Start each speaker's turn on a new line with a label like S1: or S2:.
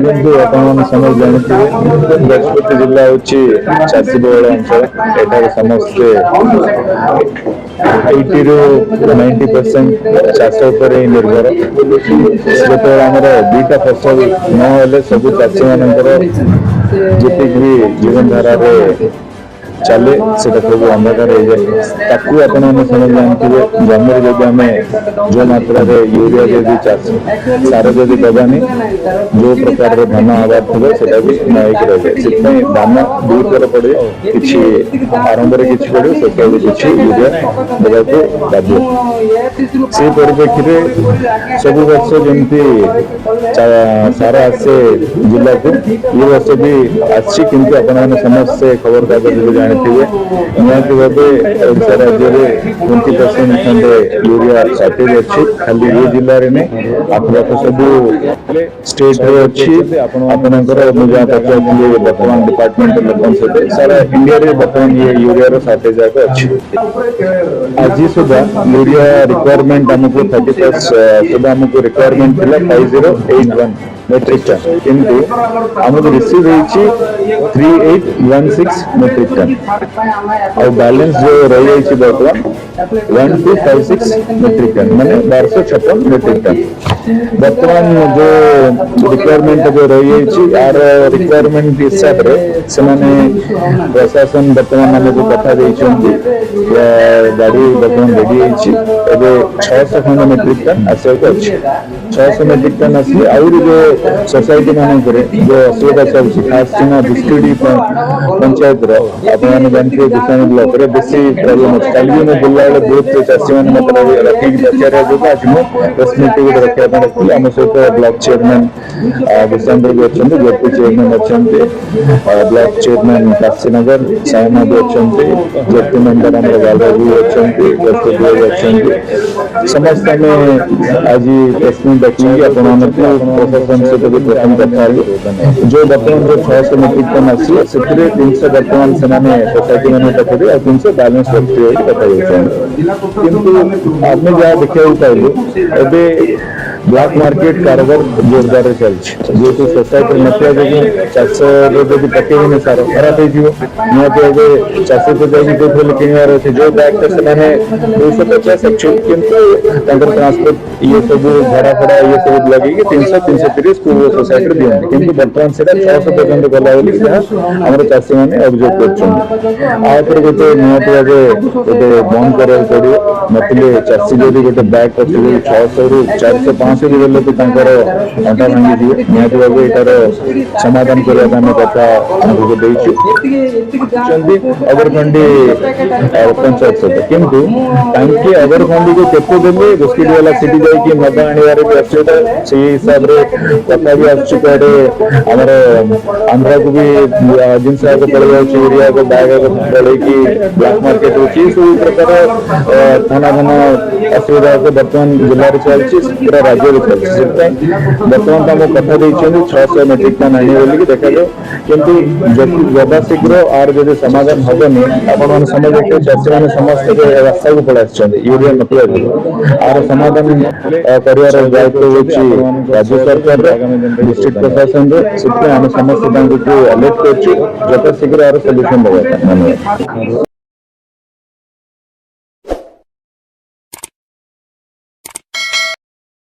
S1: କିନ୍ତୁ ଆପଣମାନେ ସମସ୍ତେ ଜାଣିଥିବେ ଗଜପତି ଜିଲ୍ଲା ହେଉଛି ଚାଷୀ ବହୁଳ ଅଞ୍ଚଳ। ଏଠାରେ ସମସ୍ତେ 80ରୁ 90% ଚାଷ ଉପରେ ହିଁ ନିର୍ଭର। ଯେତେବେଳେ ଆମର ଦୁଇଟା ଫସଲ ନହେଲେ ସବୁ ଚାଷୀମାନଙ୍କର ଯେତିକି ବି ଜୀବନଧାରାରେ ଚାଲେ ସେଟା ସବୁ ଅନ୍ଧକାର ହେଇଯାଏ। ତାକୁ ଆପଣମାନେ ସମସ୍ତେ ଜାଣିଥିବେ ଜମିରେ ଯଦି ଆମେ ଯେଉଁ ମାତ୍ରାରେ ୟୁରିଆ ଯଦି ସାର ଯଦି ଦେବାନି ଯେଉଁ ପ୍ରକାରର ଧାନ ହବାର ଥିବ ସେଟା ବି ନ ହେଇକି ରହିଯାଏ। ସେଥିପାଇଁ ଧାନ ଦୁଇ ଥର ପଡ଼ିବ, କିଛି ଆରମ୍ଭରେ କିଛି ପଡ଼ିବ, ଶେଷରେ କିଛି ୟୁରିଆ ଦେବାକୁ ବାଧ୍ୟ। ସେହି ପରିପ୍ରେକ୍ଷୀରେ ସବୁ ବର୍ଷ ଯେମିତି ସାର ଆସେ ଜିଲ୍ଲାକୁ, ଏ ବର୍ଷ ବି ଆସିଛି। କିନ୍ତୁ ଆପଣମାନେ ସମସ୍ତେ ଖବରକାଗଜରେ ଜାଣିଥିବେ ନିହାତି ଭାବେ ଓଡ଼ିଶା ରାଜ୍ୟରେ 20% ଖଣ୍ଡେ ୟୁରିଆ ସର୍ଟେଜ ଅଛି। ଖାଲି ଏ ଜିଲ୍ଲାରେ ନାହିଁ, ଆଖପାଖ ସବୁ ଷ୍ଟେଟରେ ଅଛି। ଆପଣଙ୍କର ମୁଁ ଯାହା ପଚାରୁଥିଲି ବର୍ତ୍ତମାନ ଡିପାର୍ଟମେଣ୍ଟାଲ ଲୋକଙ୍କ ସହିତ ସାରା ଇଣ୍ଡିଆରେ ବର୍ତ୍ତମାନ ଇଏ ୟୁରିଆର ସର୍ଟେଜ ଯାକ ଅଛି। ଆଜି ସୁଦ୍ଧା ୟୁରିଆ ରିକ୍ୱାରମେଣ୍ଟ ଆମକୁ 31 ସୁଦ୍ଧା ଆମକୁ ରିକ୍ୱାରମେଣ୍ଟ ଥିଲା 5081 मेट्रिक टन, किंतु आमको रिसीव होइछि 3816 मेट्रिक टन और बैलेंस जो रही जाइछि वर्तमान 1256 मेट्रिक टन माने 1256 मेट्रिक टन। वर्तमान जो रिक्वायरमेंट जो रही जाइछि यार रिक्वायरमेंट हिसाब रे सेमाने प्रशासन वर्तमान हमको कथा दैछन्ति गाड़ी वर्तमान रेडी होइछि। एबे 600 खंड मेट्रिक टन आसक अछि। 600 मेट्रिक टन आसी आउर जो सोसाइटी मानकरे जो असुविधा चलछि खास किना बिस्कुटी पंचायत रो आपने जानते दुकान ब्लॉक रे बेसी प्रॉब्लम अछि। कल भी मैं बुल्ला वाले बहुत चासी माने मतलब रखी बचारे जो आज मो प्रेस मीटिंग रखिया पड़े हम सहित ब्लॉक चेयरमैन विश्रांत भी अच्छे, जेपी चेयरमैन अच्छे, ब्लॉक चेयरमैन काशीनगर सायना भी अच्छे, जेपी मेंबर आम बाबा भी अच्छे, अच्छे समस्त आम आज प्रेस मीट देखिए प्रशासन सहित भी प्रथम कथा जो वर्तमान जो 600 मेट्रिक टन आसी से 300 वर्तमान से सोसाइटी मैंने पाखे और 300 बैलेंस रखी कथा किंतु आपने जहाँ देखा पाइलु एवं ब्लैक मार्केट कारोबार जोरदार चलती जेहेतु सोसाइटी नथिया जो चाष पकेबे सार खराब होती चाषी को जाकि किणवार अच्छे जो बैग से 250 एक्चुअली किंतु ट्रांसपोर्ट ये सब भड़ा फड़ा ये सब लगे 300-330 सोसाइटी दिखते कि बर्तमान से 600 पर्यटन गला आम चाषी मैंने अभियोग कर गोटे निहती भाव गोटे बंद करा पड़ो नथिले चाषी जब गोटे बैग पचे 600 रू 400-500 भी गले तो अंटा भांगी दिए निहती भाव यार समाधान करने कथा आमको देचु अगरखंडी पंचायत सहित किंतु तांके अगरखंडी को केते देले बिस्किट वाला सिटी जाइए मद आनिबार भी असुविधा से हिसाब से कथा भी आसुचे आमर आंध्रा को भी जिनस पड़े यूरिया को बैग पड़े ब्लैक मार्केट होती सब प्रकार थाना थाना असुविधा बर्तमान जिले में चलती पूरा राज्य में चलती बर्तमान तो आम कथा 600 मेट्रिक टन आने बोलिक देखा जाए किंतु जदा शीघ्र आर जब समाधान हेनी आपण समझ देखिए चाषी मैंने समस्त रास्ता को पड़े यूरिया नथिया आर समाधान कर दायित्व होची राज्य सरकार डिस्ट्रिक्ट प्रशासन से समस्त अलर्ट कर शीघ्र आर सल्यूशन देगा।